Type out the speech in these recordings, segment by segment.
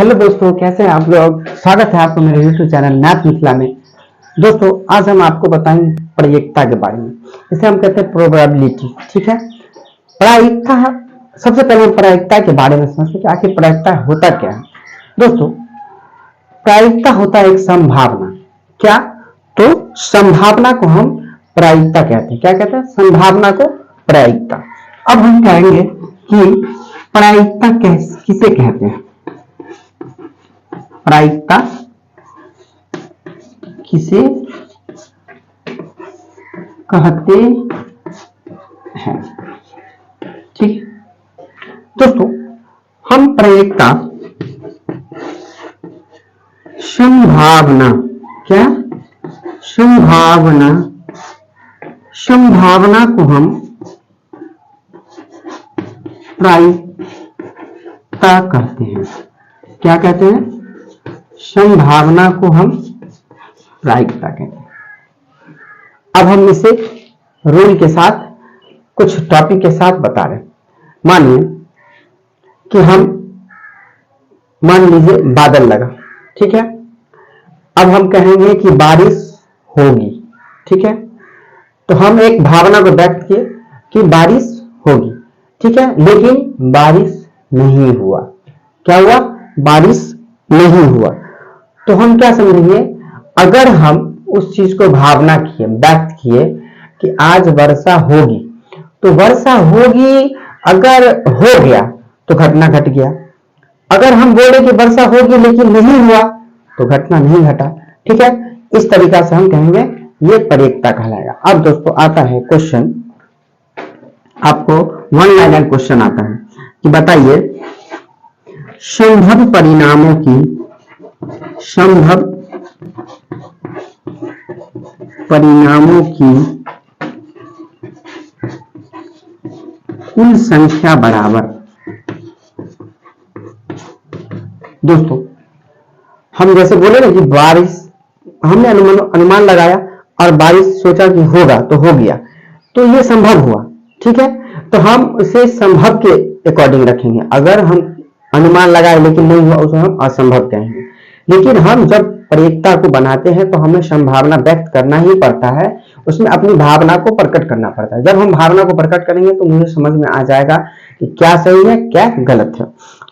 Hello दोस्तों, कैसे हैं आप लोग। स्वागत है आपको मेरे YouTube चैनल मैथ मिथिला में। दोस्तों, आज हम आपको बताएंगे प्रायिकता के बारे में। इसे हम कहते हैं प्रोबेबिलिटी। ठीक है, प्रायिकता। सबसे पहले हम प्रायिकता के बारे में समझते हैं कि आखिर प्रायिकता होता क्या है। दोस्तों, प्रायिकता होता है एक संभावना। क्या? तो संभावना को हम प्रायिकता कहते हैं। क्या कहते हैं? संभावना को प्रायिकता। अब हम कहेंगे कि प्रायिकता किसे कहते हैं। प्रायिकता किसे कहते हैं। ठीक दोस्तों, हम प्रायिकता संभावना, क्या संभावना को हम प्रायिकता कहते हैं। क्या कहते हैं? संभावना को हम प्रायिकता कहते हैं। अब हम इसे रूल के साथ, कुछ टॉपिक के साथ बता रहे हैं। मानिए कि मान लीजिए बादल लगा। ठीक है, अब हम कहेंगे कि बारिश होगी। ठीक है, तो हम एक भावना को व्यक्त किए कि बारिश होगी। ठीक है, लेकिन बारिश नहीं हुआ। क्या हुआ? बारिश नहीं हुआ। तो हम क्या समझेंगे? अगर हम उस चीज को भावना किए, व्यक्त किए कि आज वर्षा होगी, तो वर्षा होगी अगर हो गया तो घटना घट गया। अगर हम बोले कि वर्षा होगी लेकिन नहीं हुआ तो घटना नहीं घटा। ठीक है, इस तरीका से हम कहेंगे ये प्रायिकता कहलाएगा। अब दोस्तों आता है क्वेश्चन, आपको वन लाइनर क्वेश्चन आता है कि बताइए संभव परिणामों की कुल संख्या बराबर। दोस्तों, हम जैसे बोले ना कि बारिश, हमने अनुमान लगाया और बारिश सोचा कि होगा तो हो गया, तो ये संभव हुआ। ठीक है, तो हम इसे संभव के अकॉर्डिंग रखेंगे। अगर हम अनुमान लगाए लेकिन नहीं हुआ, उसे हम असंभव कहेंगे। लेकिन हम जब प्रायिकता को बनाते हैं तो हमें संभावना व्यक्त करना ही पड़ता है, उसमें अपनी भावना को प्रकट करना पड़ता है। जब हम भावना को प्रकट करेंगे तो मुझे समझ में आ जाएगा कि क्या सही है क्या गलत है।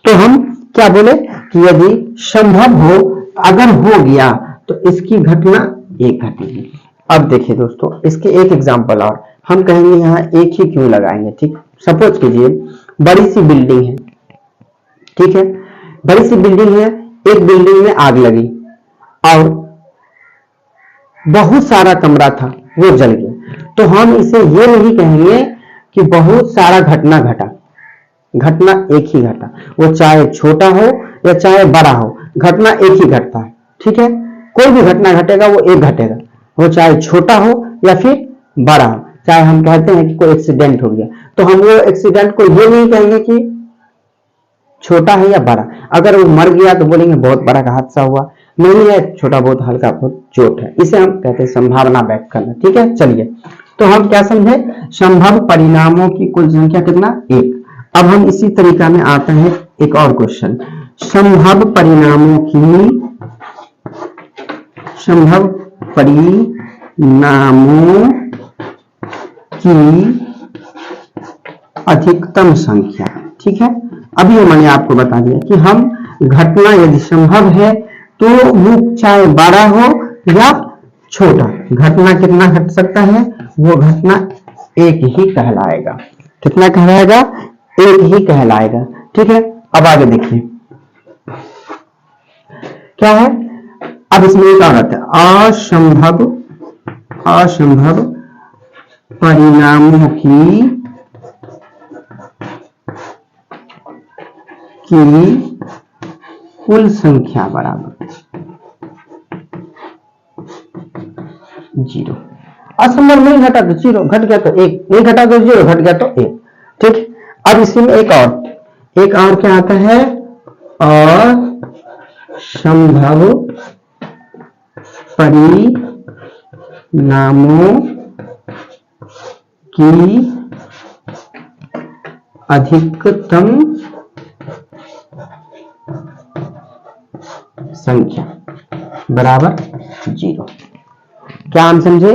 तो हम क्या बोले कि यदि संभव हो, अगर हो गया तो इसकी घटना एक घटेगी। अब देखिए दोस्तों, इसके एक एग्जाम्पल और हम कहेंगे यहाँ एक ही क्यों लगाएंगे। ठीक, सपोज कीजिए बड़ी सी बिल्डिंग है। ठीक है, बड़ी सी बिल्डिंग है, एक बिल्डिंग में आग लगी और बहुत सारा कमरा था वो जल गया। तो हम इसे ये नहीं कहेंगे कि बहुत सारा घटना घटा। घटना एक ही घटा, वो चाहे छोटा हो या चाहे बड़ा हो, घटना एक ही घटता है। ठीक है, कोई भी घटना घटेगा वो एक घटेगा, वो चाहे छोटा हो या फिर बड़ा हो। चाहे हम कहते हैं कि कोई एक्सीडेंट हो गया, तो हम वो एक्सीडेंट को ये नहीं कहेंगे कि छोटा है या बड़ा। अगर वो मर गया तो बोलेंगे बहुत बड़ा का हादसा हुआ, नहीं है छोटा बहुत हल्का बहुत चोट है। इसे हम कहते हैं संभावना व्यक्त करना। ठीक है, चलिए तो हम क्या समझे? संभव परिणामों की कुल संख्या कितना? एक। अब हम इसी तरीका में आते हैं एक और क्वेश्चन, संभव परिणामों की अधिकतम संख्या। ठीक है, अभी मैंने आपको बता दिया कि हम घटना यदि संभव है तो वो चाहे बड़ा हो या छोटा, घटना कितना घट सकता है? वो घटना एक ही कहलाएगा। कितना कहलाएगा? एक ही कहलाएगा। ठीक है, अब आगे देखिए क्या है। अब इसमें एक और आता है असंभव परिणामों की कुल संख्या बराबर 0। असंभव नहीं घटा तो 0, घट गया तो 1, नहीं घटा तो 0, घट गया तो 1। ठीक, अब इसी में एक और क्या आता है? असंभव परिणामों की अधिकतम संख्या बराबर 0। क्या हम समझे?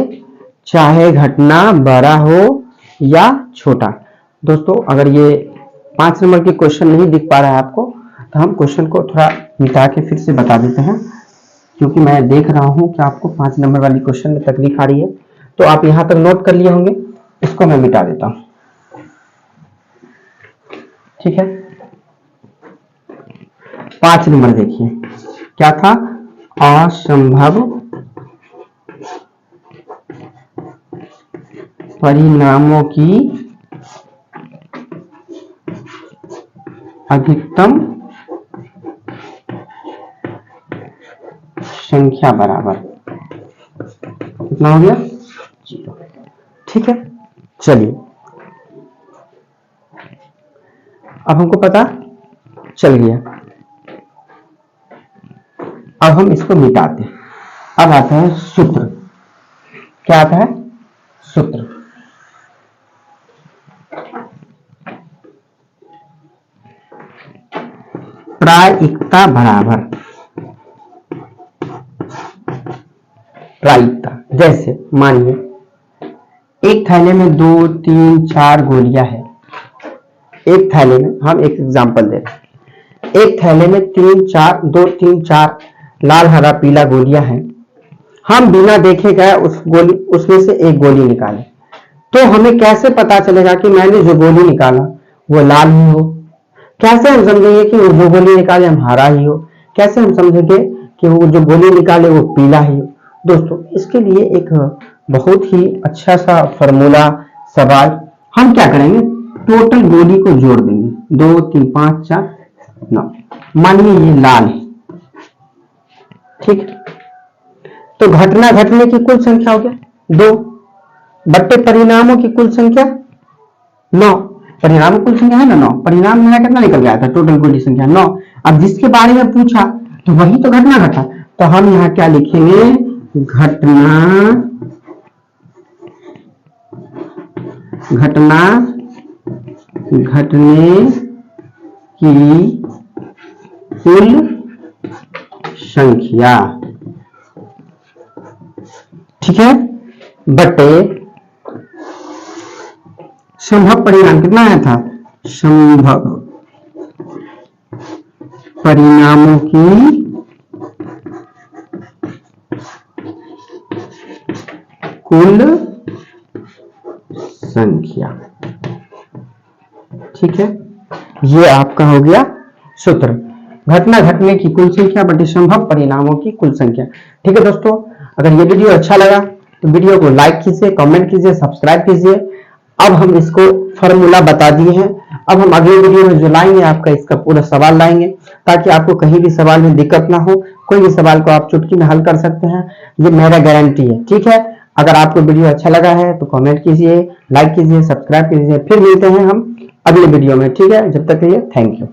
चाहे घटना बड़ा हो या छोटा। दोस्तों अगर ये 5 नंबर के क्वेश्चन नहीं दिख पा रहा है आपको, तो हम क्वेश्चन को थोड़ा मिटा के फिर से बता देते हैं, क्योंकि मैं देख रहा हूं कि आपको 5 नंबर वाली क्वेश्चन में तकलीफ आ रही है। तो आप यहां तक नोट कर लिए होंगे, इसको मैं मिटा देता हूं। ठीक है, 5 नंबर देखिए क्या था? असंभव परिणामों की अधिकतम संख्या बराबर कितना हो गया? 0। ठीक है, चलिए अब हमको पता चल गया। अब हम इसको मिटाते हैं। अब आता है सूत्र। क्या आता है? सूत्र। प्रायिकता बराबर प्रायिकता। जैसे मानिए एक थैले में 2, 3, 4 गोलियां है। एक थैले में, हम एक एग्जांपल दे रहे हैं, एक थैले में 2, 3, 4 लाल, हरा, पीला गोलियां हैं। हम बिना देखे गए उसमें से एक गोली निकाले, तो हमें कैसे पता चलेगा कि मैंने जो गोली निकाला वो लाल ही हो? कैसे हम समझेंगे कि वो जो गोली निकाले हम हरा ही हो? कैसे हम समझेंगे कि वो जो गोली निकाले वो पीला ही हो? दोस्तों इसके लिए एक बहुत ही अच्छा सा फॉर्मूला सवाल हम क्या करेंगे, टोटल गोली को जोड़ देंगे। 2, 3, 5, 4, 9। मानिए ये लाल है, ठीक। तो घटना घटने की कुल संख्या हो गया 2 बट्टे परिणामों की कुल संख्या 9। परिणाम कुल संख्या है ना 9, परिणाम मेरा कितना निकल गया था? टोटल गोली संख्या 9। अब जिसके बारे में पूछा तो वही तो घटना घटा, तो हम यहाँ क्या लिखेंगे? घटना घटने की कुल संख्या, ठीक है, बटे संभव परिणाम। कितना आया था? संभव परिणामों की कुल संख्या। ठीक है, ये आपका हो गया सूत्र। घटना घटने की कुल संख्या बटे संभव परिणामों की कुल संख्या। ठीक है दोस्तों, अगर ये वीडियो अच्छा लगा तो वीडियो को लाइक कीजिए, कमेंट कीजिए, सब्सक्राइब कीजिए। अब हम इसको फॉर्मूला बता दिए हैं। अब हम अगले वीडियो में जो लाएंगे आपका इसका पूरा सवाल लाएंगे, ताकि आपको कहीं भी सवाल में दिक्कत ना हो। कोई भी सवाल को आप चुटकी में हल कर सकते हैं, ये मेरा गारंटी है। ठीक है, अगर आपको वीडियो अच्छा लगा है तो कमेंट कीजिए, लाइक कीजिए, सब्सक्राइब कीजिए। फिर मिलते हैं हम अगले वीडियो में। ठीक है, जब तक के लिए थैंक यू।